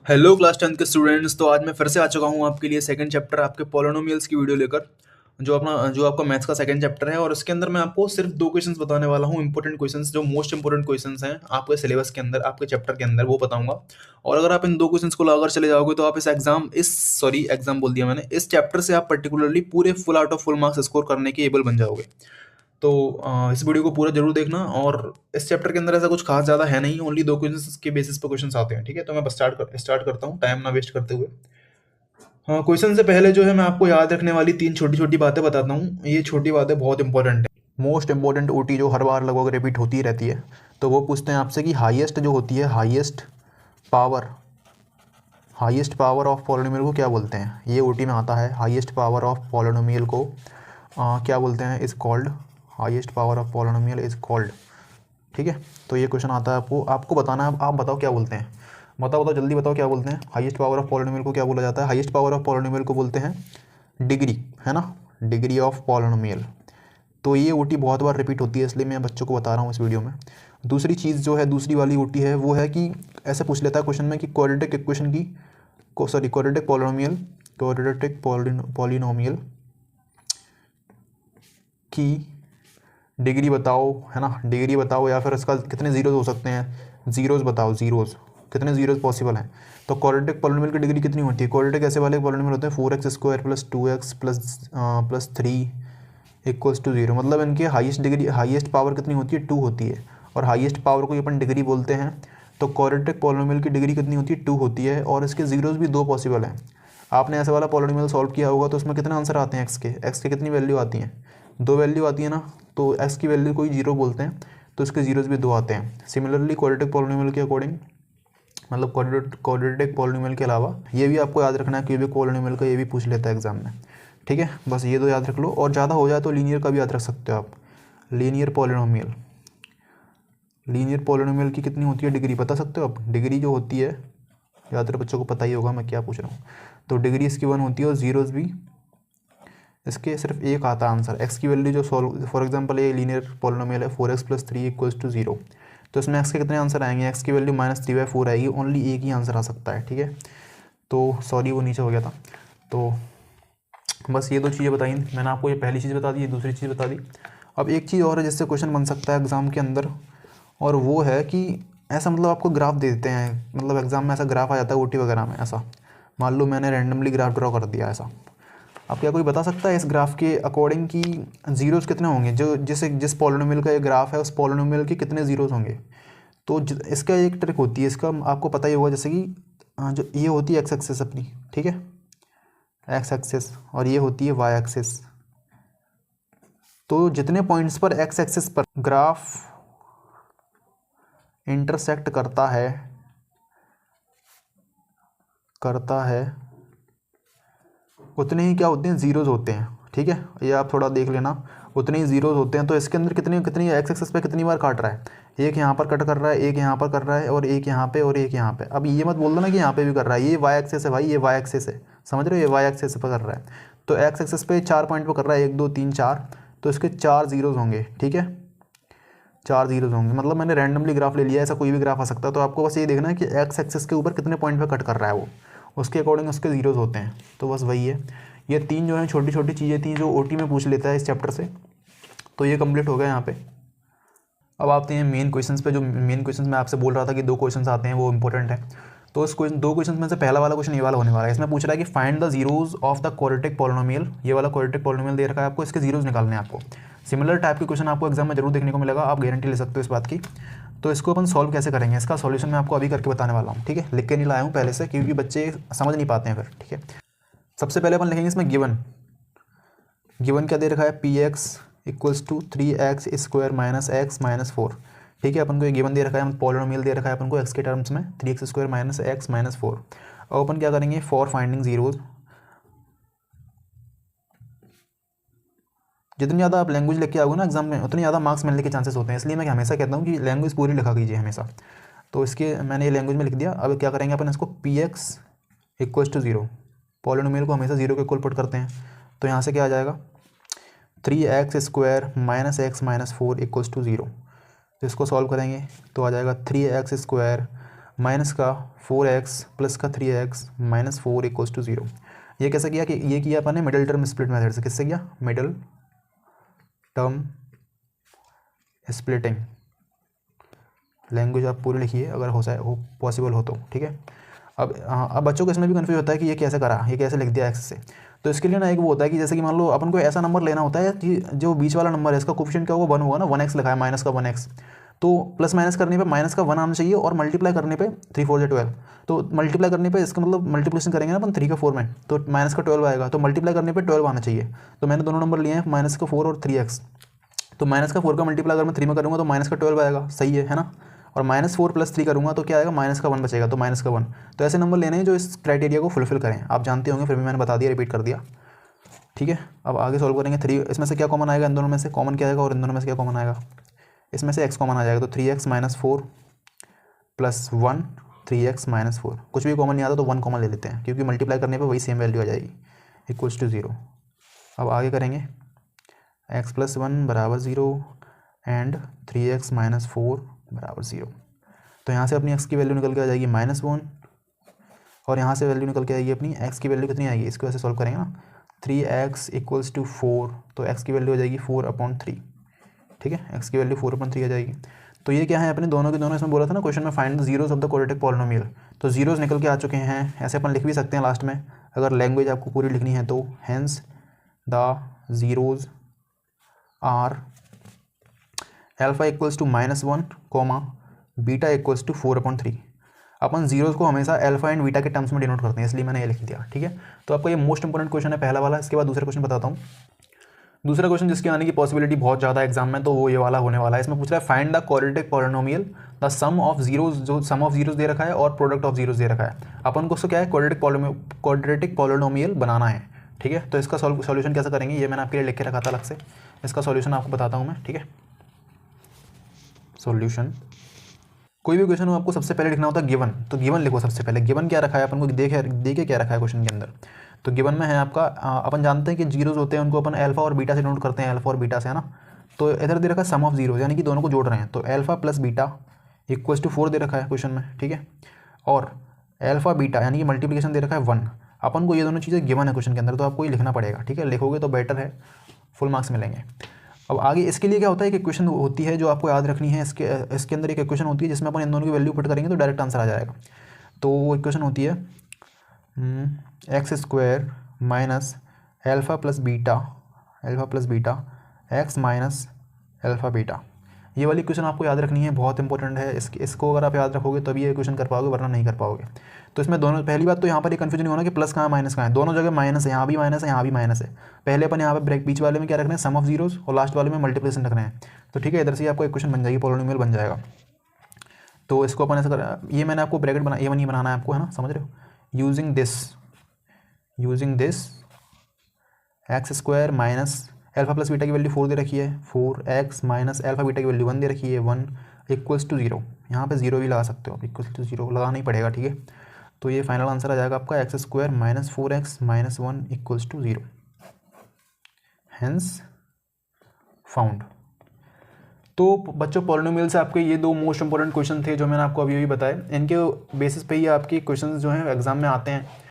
Hello class 10 के students. तो आज मैं फिर से आ चुका हूँ आपके लिए सेकंड चैप्टर आपके पॉलिनोमियल्स की वीडियो लेकर, जो आपका मैथ्स का सेकंड चैप्टर है। और इसके अंदर मैं आपको सिर्फ दो क्वेश्चंस बताने वाला हूँ, इंपॉर्टेंट क्वेश्चंस, जो मोस्ट इंपॉर्टेंट क्वेश्चंस हैं आपके सिलेबस के अंदर, आपके चैप्टर के अंदर, वो बताऊंगा। और अगर आप इन दो क्वेश्चंस को लाकर चले जाओगे तो आप एग्जाम बोल दिया मैंने, इस चैप्टर से आप पर्टिकुलरली पूरे full out of full marks score करने के एबल बन जाओगे। तो इस वीडियो को पूरा जरूर देखना। और इस चैप्टर के अंदर ऐसा कुछ खास ज़्यादा है नहीं, ओनली दो क्वेश्चंस के बेसिस पे क्वेश्चंस आते हैं। ठीक है, तो मैं बस स्टार्ट करता हूँ टाइम ना वेस्ट करते हुए। हाँ, क्वेश्चन से पहले जो है मैं आपको याद रखने वाली तीन छोटी छोटी बातें बताता हूँ। ये छोटी बातें बहुत इंपॉर्टेंट है। मोस्ट इंपॉर्टेंट ओटी जो हर बार लगभग रिपीट होती ही रहती है। तो वो पूछते हैं आपसे कि हाईएस्ट जो होती है, हाईएस्ट पावर ऑफ पॉलिनोमियल को क्या बोलते हैं। ये ओटी में आता है। हाईएस्ट पावर ऑफ पॉलिनोमियल को क्या बोलते हैं, is called, highest power of polynomial is called. ठीक है, तो ये क्वेश्चन आता है आपको आपको बताना है। आप बताओ क्या बोलते हैं, बताओ जल्दी बताओ क्या बोलते हैं। हाईएस्ट पावर ऑफ पॉलिनोमियल को क्या बोला जाता है। हाईएस्ट पावर ऑफ पॉलिनोमियल को बोलते हैं डिग्री, है ना, डिग्री ऑफ पॉलिनोमियल। तो ये ओटी बहुत बार रिपीट होती है, इसलिए मैं बच्चों को बता रहा हूँ इस वीडियो में। दूसरी चीज़ जो है, दूसरी वाली ओटी है, वो है कि ऐसे पूछ लेता है क्वेश्चन में कि क्वाड्रेटिक इक्वेशन की क्वाड्रेटिक पॉलिनोमियल की डिग्री बताओ, है ना, डिग्री बताओ, या फिर इसका कितने जीरोज हो सकते हैं, जीरोज बताओ, जीरोज कितने जीरोज पॉसिबल हैं। तो क्वाड्रेटिक पॉलिनोमियल की डिग्री कितनी होती है। क्वाड्रेटिक ऐसे वाले पॉलिनोमियल होते हैं 4x² + 2x + 3 इक्वल्स टू 0। मतलब इनके हाईएस्ट पावर कितनी होती है, 2 होती है। और हाईएस्ट पावर को ही अपन डिग्री बोलते हैं। तो क्वाड्रेटिक पॉलिनोमियल की डिग्री कितनी होती है, 2 होती है। और इसके जीरोज भी 2 पॉसिबल हैं। आपने ऐसे वाला पॉलिनोमियल सॉल्व किया होगा तो उसमें कितने आंसर आते हैं, एक्स के कितनी वैल्यू आती हैं, 2 वैल्यू आती है ना। तो एक्स की वैल्यू कोई 0 बोलते हैं, तो इसके जीरोज भी 2 आते हैं। सिमिलरली क्वाड्रेटिक पॉलिनोमियल के अकॉर्डिंग, मतलब क्वाड्रेटिक पॉलिनोमियल के अलावा ये भी आपको याद रखना है, क्यूबिक पॉलिनोमियल का ये भी पूछ लेता है एग्जाम में। ठीक है, बस ये दो याद रख लो। और ज़्यादा हो जाए तो लीनियर का भी याद रख सकते हो आप। लीनियर पॉलिनोमियल की कितनी होती है डिग्री, बता सकते हो आप। डिग्री जो होती है, ज़्यादातर बच्चों को पता ही होगा मैं क्या पूछ रहा हूँ। तो डिग्री इसकी 1 होती है और जीरोज भी इसके सिर्फ एक आता है आंसर। एक्स की वैल्यू जो सॉल्व, फॉर एग्जांपल ये लीनियर पॉलिनोमियल है 4x + 3 = 0। तो इसमें एक्स के कितने आंसर आएंगे, एक्स की वैल्यू -3/4 आएगी। ओनली एक ही आंसर आ सकता है। ठीक है, तो सॉरी वो नीचे हो गया था। तो बस ये दो चीज़ें बताई मैंने आपको, ये पहली चीज़ बता दी, ये दूसरी चीज़ बता दी। अब एक चीज़ और है जिससे क्वेश्चन बन सकता है एग्ज़ाम के अंदर, और वो है कि ऐसा, मतलब आपको ग्राफ दे देते हैं, मतलब एग्ज़ाम में ऐसा ग्राफ आ जाता है ओटी वगैरह में। ऐसा मान लो मैंने रैंडमली ग्राफ ड्रॉ कर दिया ऐसा। अब क्या कोई बता सकता है इस ग्राफ के अकॉर्डिंग कि जीरोज़ कितने होंगे, जिस पॉलिनोमियल का ये ग्राफ है उस पॉलिनोमियल के कितने जीरोज़ होंगे। तो इसका एक ट्रिक होती है, इसका आपको पता ही होगा। जैसे कि जो ये होती है एक्स एक्सिस अपनी, ठीक है, एक्स एक्सिस, और ये होती है वाई एक्सिस। तो जितने पॉइंट्स पर एक्स एक्सिस पर ग्राफ इंटरसेक्ट करता है उतने ही क्या होते हैं, जीरोज़ होते हैं। ठीक है, ये आप थोड़ा देख लेना, उतने ही जीरोज़ होते हैं। तो इसके अंदर कितनी कितनी एक्स एक्सिस पे कितनी बार काट रहा है, एक यहाँ पर कट कर रहा है, एक यहाँ पर कर रहा है, और एक यहाँ पे, और एक यहाँ पे। अब ये मत बोल दो ना कि यहाँ पे भी कर रहा है। ये वाई एक्सिस है भाई, ये वाई एक्सिस है, समझ रहे हो, ये वाई एक्सिस पर कर रहा है। तो एक्स एक्सिस पे 4 पॉइंट पर कर रहा है, 1 2 3 4। तो इसके 4 जीरोज़ होंगे। ठीक है, 4 जीरोज़ होंगे। मतलब मैंने रैंडमली ग्राफ ले लिया, ऐसा कोई भी ग्राफ आ सकता है। तो आपको बस ये देखना है कि एक्स एक्सिस के ऊपर कितने पॉइंट पर कट कर रहा है वो, उसके अकॉर्डिंग उसके जीरोज़ होते हैं। तो बस वही है। ये तीन जो है छोटी छोटी चीज़ें थी जो ओटी में पूछ लेता है इस चैप्टर से। तो ये कंप्लीट हो गया यहाँ पे। अब आते हैं मेन क्वेश्चंस पे। जो मेन क्वेश्चंस मैं आपसे बोल रहा था कि दो क्वेश्चंस आते हैं वो इंपॉर्टेंट है। तो इस दो क्वेश्चंस में से पहला वाला क्वेश्चन ये वाला होने वाला है। इसमें पूछ रहा है कि find the zeros of the quadratic polynomial. ये वाला क्वाड्रेटिक पॉलिनोमियल दे रखा है आपको, इसके जीरोज निकालने हैं आपको। सिमिलर टाइप के क्वेश्चन आपको एग्जाम में जरूर देखने को मिलेगा, आप गारंटी ले सकते हो इस बात की। तो इसको अपन सॉल्व कैसे करेंगे, इसका सॉल्यूशन मैं आपको अभी करके बताने वाला हूँ। ठीक है, लिख के नहीं लाया हूँ पहले से, क्योंकि बच्चे समझ नहीं पाते हैं फिर। ठीक है, सबसे पहले अपन लिखेंगे इसमें गिवन क्या दे रखा है, px = 3x² - x - 4। ठीक है, अपन को ये गिवन दे रखा है, पॉलिनोमियल दे रखा है अपन को x के टर्म्स में, 3x² - x - 4। अब अपन क्या करेंगे, फॉर फाइंडिंग जीरोज। जितनी ज़्यादा आप लैंग्वेज लेके आओगे ना एग्जाम में, उतनी ज़्यादा मार्क्स मिलने के चांसेस होते हैं। इसलिए मैं हमेशा कहता हूँ कि लैंग्वेज पूरी लिखा कीजिए हमेशा। तो इसके मैंने ये लैंग्वेज में लिख दिया। अब क्या करेंगे अपन, इसको px = 0, पॉलिनोमियल को हमेशा 0 के इक्वल पुट करते हैं। तो यहाँ से क्या आ जाएगा, 3x² - x - 4 = 0। तो इसको सॉल्व करेंगे तो आ जाएगा 3x² माइनस का 4x प्लस का 3x माइनस 4 इक्वल्स टू 0। ये कैसे किया कि ये किया अपन ने मिडिल टर्म स्प्लिट मेथड से। किससे किया? Middle term splitting. लैंग्वेज आप पूरी लिखिए अगर हो पॉसिबल हो तो, ठीक है। अब बच्चों को इसमें भी कन्फ्यूज होता है कि ये कैसे करा, ये कैसे लिख दिया x से। तो इसके लिए ना एक वो होता है कि जैसे कि मान लो अपन को ऐसा नंबर लेना होता है कि जो बीच वाला नंबर है इसका कोफिशिएंट क्या होगा? 1 होगा ना। 1x लिखा है, माइनस का 1x, तो प्लस माइनस करने पे माइनस का 1 आना चाहिए और मल्टीप्लाई करने पे 3 4 12। तो मल्टीप्लाई करने पे इसका मतलब मल्टीप्लिकेशन करेंगे ना अपन 3 का 4 में, तो माइनस का 12 आएगा, तो मल्टीप्लाई करने पे 12 आना चाहिए। तो मैंने दोनों नंबर लिए हैं, माइनस का 4 और 3x। तो माइनस का 4 का मल्टीप्लाई अगर मैं 3 में करूँगा तो माइनस का 12 आएगा, सही है ना। और माइनस 4 प्लस 3 करूँगा तो क्या आएगा? माइनस का 1 बचेगा, तो माइनस का 1। तो ऐसे नंबर लेने हैं जो इस क्राइटेरिया को फुलफिल करें। आप जानते होंगे, फिर भी मैंने बता दिया, रिपीट कर दिया, ठीक है। अब आगे सॉल्व करेंगे। 3 इसमें से क्या कॉमन आएगा? इन दोनों में से कॉमन क्या आएगा और इन दोनों में से क्या कॉमन आएगा? इसमें से x कॉमन आ जाएगा, तो 3x minus 4 plus 1 3x minus 4। कुछ भी कॉमन नहीं आता तो 1 कॉमन ले लेते हैं, क्योंकि मल्टीप्लाई करने पे वही सेम वैल्यू आ जाएगी, इक्वल्स टू 0। अब आगे करेंगे, x प्लस 1 बराबर 0 एंड 3x माइनस 4 बराबर 0। तो यहाँ से अपनी x की वैल्यू निकल के आ जाएगी -1 और यहाँ से वैल्यू निकल के आएगी अपनी x की वैल्यू कितनी आएगी? इसको ऐसे सॉल्व करेंगे ना, 3x इक्वल्स टू 4, तो x की वैल्यू हो जाएगी 4/3, ठीक है। x की वैल्यू 4/3 आ जाएगी। तो ये क्या है? अपने दोनों के दोनों, इसमें बोला था ना क्वेश्चन में, find the zeros of the quadratic polynomial. तो जीरोस निकल के आ चुके हैं। ऐसे अपन लिख भी सकते हैं लास्ट में, अगर लैंग्वेज आपको पूरी लिखनी है तो। Hence the zeros are alpha equals to -1 comma beta equals to 4/3। अपन जीरोस को हमेशा अल्फा एंड बीटा के टर्म्स में डिनोट करते हैं, इसलिए मैंने ये लिख दिया, ठीक है। तो आपका ये मोस्ट इंपॉर्टेंट क्वेश्चन है पहला वाला। इसके बाद दूसरा क्वेश्चन बताता हूँ। दूसरा क्वेश्चन जिसके आने की पॉसिबिलिटी बहुत ज़्यादा एग्जाम में, तो वो ये वाला होने वाला है। इसमें पूछ रहा है find the quadratic polynomial the sum of zeros, जो सम ऑफ जीरोस दे रखा है और प्रोडक्ट ऑफ जीरोस दे रखा है। अपन को उसको क्या है? क्वाड्रेटिक पॉलिनोमियल बनाना है, ठीक है। तो इसका सॉल्यूशन कैसे करेंगे ये मैंने आपके लिए लिख के रखा था अलग से। इसका सॉल्यूशन आपको बताता हूँ मैं, ठीक है। सॉल्यूशन, कोई भी क्वेश्चन हो आपको सबसे पहले लिखना होता है गिवन। तो गिवन लिखो सबसे पहले। गिवन क्या रखा है अपन को, देखे क्या रखा है क्वेश्चन के अंदर। तो गिवन में है आपका, अपन जानते हैं कि जीरोस होते हैं उनको अपन अल्फा और बीटा से नोट करते हैं, अल्फा और बीटा से, है ना। तो इधर दे रखा है सम ऑफ जीरोस, यानी कि दोनों को जोड़ रहे हैं। तो alpha plus beta equals to 4 दे रखा है क्वेश्चन में, ठीक है। और अल्फा बीटा यानी कि मल्टीप्लिकेशन दे रखा है 1। अपन को ये दोनों चीज़ें गिवन है क्वेश्चन के अंदर, तो आपको ये लिखना पड़ेगा, ठीक है। लिखोगे तो बेटर है, फुल मार्क्स मिलेंगे। अब आगे इसके लिए क्या होता है कि इक्वेशन होती है जो आपको याद रखनी है। इसके अंदर एक इक्वेशन होती है जिसमें अपन इन दोनों की वैल्यू पुट करेंगे तो डायरेक्ट आंसर आ जाएगा। तो वो इक्वेशन होती है x² minus alpha plus beta x minus alpha beta. ये वाली इक्वेशन आपको याद रखनी है, बहुत इंपॉर्टेंट है। इसको अगर आप याद रखोगे तभी ये इक्वेशन कर पाओगे, वरना नहीं कर पाओगे। तो इसमें दोनों, पहली बात तो यहाँ पर ये कन्फ्यूजन नहीं होना कि प्लस कहाँ माइनस कहाँ है। दोनों जगह माइनस है, यहाँ भी माइनस है, यहाँ भी माइनस है। पहले अपन यहाँ पे ब्रेक बीच वाले में क्या रखना है? सम ऑफ जीरोस, और लास्ट वाले में मल्टीप्लिकेशन रखना है। तो ठीक है, इधर से ही आपको इक्वेशन बन जाएगी, पॉलिनोमियल बन जाएगा। तो इसको अपन ऐसा कर, ये मैंने आपको ब्रैकेट बना, ये नहीं बनाना है आपको, है ना, समझ रहे हो। Using this x² minus alpha plus beta की वैल्यू 4 दे रखी है, 4x माइनस अल्फा बीटा की वैल्यू 1 दे रखी है, 1 इक्वल्स टू 0। यहाँ पे 0 भी लगा सकते हो आप, इक्वल्स टू 0 लगाना ही पड़ेगा, ठीक है। तो ये फाइनल आंसर आ जाएगा आपका x² minus 4x minus 1 equals to 0, hence found. तो बच्चों पॉलिनोमियल से आपके ये दो मोस्ट इंपॉर्टेंट क्वेश्चन थे जो मैंने आपको अभी बताए। इनके बेसिस पे ही आपके क्वेश्चन जो हैं एग्जाम में आते हैं।